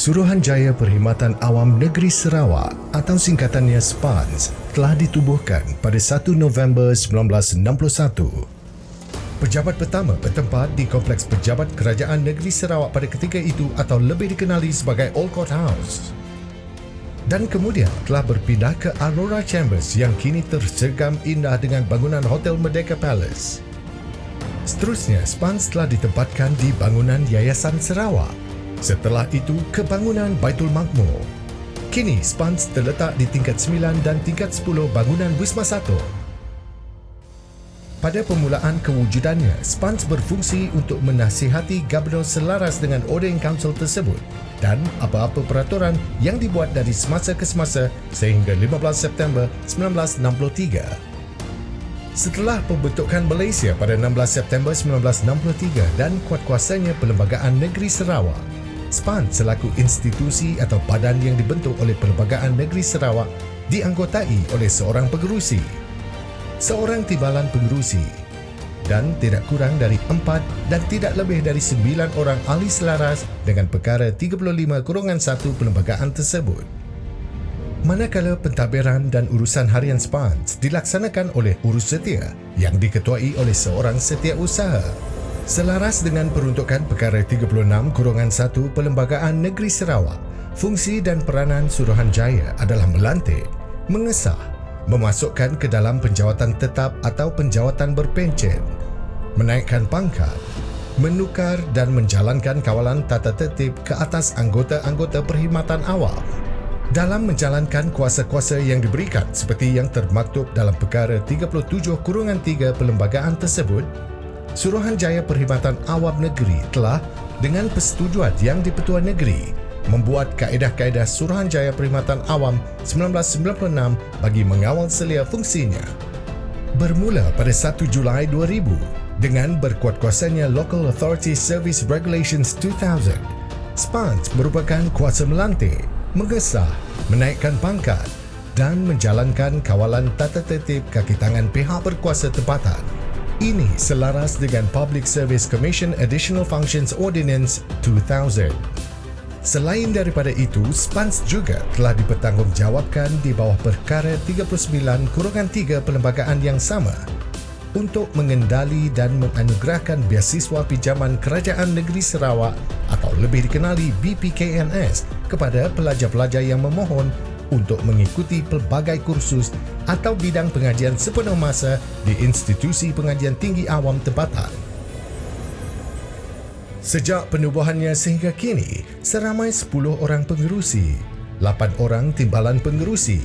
Suruhanjaya Perkhidmatan Awam Negeri Sarawak atau singkatannya SPANS telah ditubuhkan pada 1 November 1961. Pejabat pertama bertempat di Kompleks Pejabat Kerajaan Negeri Sarawak pada ketika itu atau lebih dikenali sebagai Old Court House. Dan kemudian telah berpindah ke Aurora Chambers yang kini tersergam indah dengan bangunan Hotel Merdeka Palace. Seterusnya, SPANS telah ditempatkan di bangunan Yayasan Sarawak. Setelah itu ke bangunan Baitul Makmur. Kini SPANS terletak di tingkat 9 dan tingkat 10 bangunan Wisma 1. Pada permulaan kewujudannya, SPANS berfungsi untuk menasihati Gubernur selaras dengan Ordering Council tersebut dan apa-apa peraturan yang dibuat dari semasa ke semasa sehingga 15 September 1963. Setelah pembentukan Malaysia pada 16 September 1963 dan kuatkuasanya Perlembagaan Negeri Sarawak, SPANS selaku institusi atau badan yang dibentuk oleh Perlembagaan Negeri Sarawak dianggotai oleh seorang pengerusi, seorang timbalan pengerusi dan tidak kurang dari 4 dan tidak lebih dari 9 orang ahli selaras dengan perkara 35/1 perlembagaan tersebut. Manakala pentadbiran dan urusan harian SPANS dilaksanakan oleh urus setia yang diketuai oleh seorang setiausaha. Selaras dengan peruntukan perkara 36/1 Perlembagaan Negeri Sarawak, fungsi dan peranan Suruhanjaya adalah melantik, mengesah, memasukkan ke dalam penjawatan tetap atau penjawatan berpencen, menaikkan pangkat, menukar dan menjalankan kawalan tata tertib ke atas anggota-anggota perkhidmatan awam. Dalam menjalankan kuasa-kuasa yang diberikan seperti yang termaktub dalam perkara 37/3 Perlembagaan tersebut, Suruhanjaya Perkhidmatan Awam Negeri telah, dengan persetujuan Yang di-Pertua Negeri, membuat kaedah-kaedah Suruhanjaya Perkhidmatan Awam 1996 bagi mengawal selia fungsinya. Bermula pada 1 Julai 2000 dengan berkuatkuasanya Local Authority Service Regulations 2000, SPANS merupakan kuasa melantik, mengesah, menaikkan pangkat dan menjalankan kawalan tata tertib kaki tangan pihak berkuasa tempatan. Ini selaras dengan Public Service Commission Additional Functions Ordinance 2000. Selain daripada itu, SPANS juga telah dipertanggungjawabkan di bawah perkara 39/3 Perlembagaan yang sama untuk mengendali dan menganugerahkan beasiswa pinjaman Kerajaan Negeri Sarawak atau lebih dikenali BPKNS kepada pelajar-pelajar yang memohon untuk mengikuti pelbagai kursus atau bidang pengajian sepenuh masa di institusi pengajian tinggi awam tempatan. Sejak penubuhannya sehingga kini, seramai 10 orang pengerusi, 8 orang timbalan pengerusi,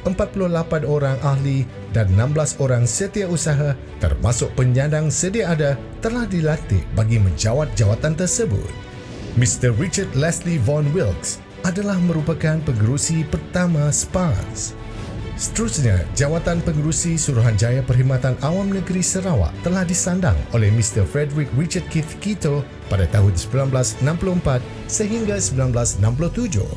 48 orang ahli dan 16 orang setiausaha termasuk penyandang sedia ada telah dilantik bagi menjawat jawatan tersebut. Mr. Richard Leslie Von Wilkes adalah merupakan pengerusi pertama SPANS. Seterusnya, jawatan pengerusi Suruhanjaya Perkhidmatan Awam Negeri Sarawak telah disandang oleh Mr. Frederick Richard Keith Kito pada tahun 1964 sehingga 1967.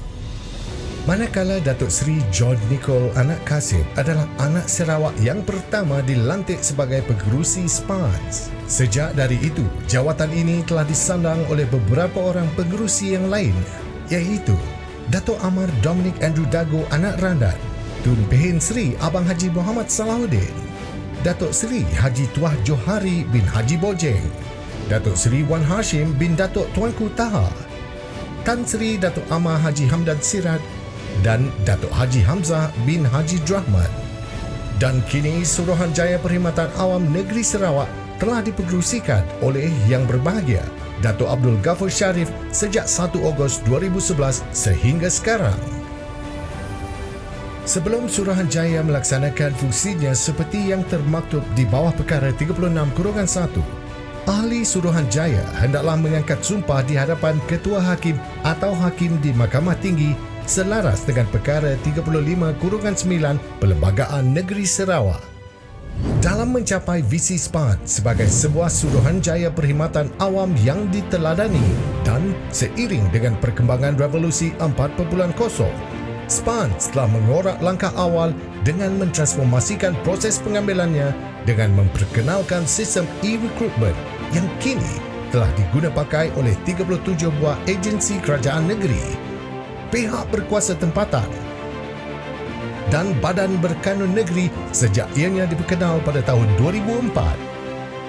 Manakala Datuk Seri John Nicol Anak Kasim adalah anak Sarawak yang pertama dilantik sebagai pengerusi SPANS. Sejak dari itu, jawatan ini telah disandang oleh beberapa orang pengerusi yang lain, iaitu Datuk Amar Dominic Andrew Dago Anak Randan, Tun Pehin Sri Abang Haji Muhammad Salahuddin, Datuk Seri Haji Tuah Johari bin Haji Bojeng, Datuk Seri Wan Hashim bin Datuk Tuanku Taha, Tan Sri Datuk Amar Haji Hamdan Sirad dan Datuk Haji Hamzah bin Haji Drahman. Dan kini Suruhanjaya Perkhidmatan Awam Negeri Sarawak telah dipengerusikan oleh Yang Berbahagia Datuk Abdul Ghafur Sharif sejak 1 Ogos 2011 sehingga sekarang. Sebelum Suruhanjaya melaksanakan fungsinya seperti yang termaktub di bawah perkara 36/1, ahli Suruhanjaya hendaklah mengangkat sumpah di hadapan Ketua Hakim atau Hakim di Mahkamah Tinggi selaras dengan perkara 35/9 Perlembagaan Negeri Sarawak. Dalam mencapai visi SPANS sebagai sebuah Suruhanjaya Perkhidmatan Awam yang diteladani dan seiring dengan perkembangan Revolusi 4.0, SPANS telah mengorak langkah awal dengan mentransformasikan proses pengambilannya dengan memperkenalkan sistem e-recruitment yang kini telah digunapakai oleh 37 buah agensi kerajaan negeri pihak berkuasa tempatan dan badan berkanun negeri sejak ianya diperkenal pada tahun 2004.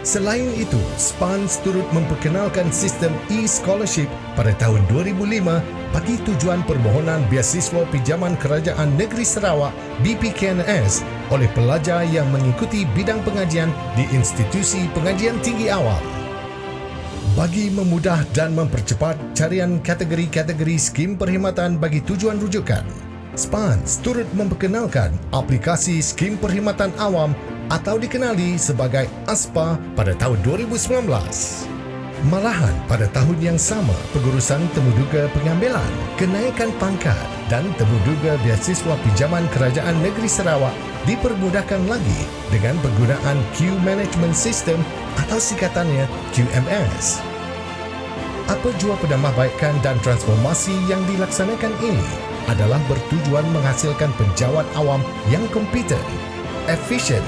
Selain itu, SPANS turut memperkenalkan sistem e-scholarship pada tahun 2005 bagi tujuan permohonan beasiswa pinjaman Kerajaan Negeri Sarawak BPKNS oleh pelajar yang mengikuti bidang pengajian di institusi pengajian tinggi awam. Bagi memudah dan mempercepat carian kategori-kategori skim perkhidmatan bagi tujuan rujukan, SPANS turut memperkenalkan aplikasi skim perkhidmatan awam atau dikenali sebagai ASPA pada tahun 2019. Malahan pada tahun yang sama, pengurusan temuduga pengambilan, kenaikan pangkat dan temuduga beasiswa pinjaman Kerajaan Negeri Sarawak dipermudahkan lagi dengan penggunaan Queue Management System atau singkatannya QMS. Apa jua penambahbaikan dan transformasi yang dilaksanakan ini adalah bertujuan menghasilkan penjawat awam yang kompeten, efisien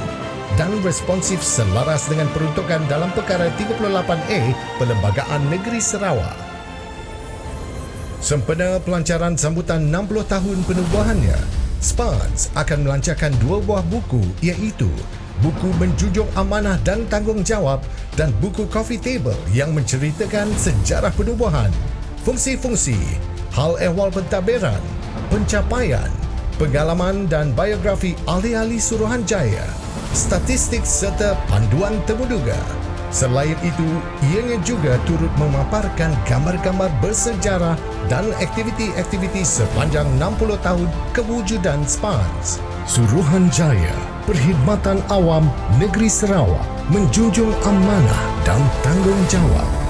dan responsif selaras dengan peruntukan dalam Perkara 38A Perlembagaan Negeri Sarawak. Sempena pelancaran sambutan 60 tahun penubuhannya, SPANS akan melancarkan 2 buah buku, iaitu buku Menjunjung Amanah dan Tanggungjawab dan buku Coffee Table yang menceritakan sejarah penubuhan, fungsi-fungsi, hal ehwal pentadbiran, pencapaian, pengalaman dan biografi ahli-ahli Suruhanjaya, statistik serta panduan temuduga. Selain itu, ianya juga turut memaparkan gambar-gambar bersejarah dan aktiviti-aktiviti sepanjang 60 tahun kewujudan SPANS. Suruhanjaya, Perkhidmatan Awam Negeri Sarawak, menjunjung amanah dan tanggungjawab.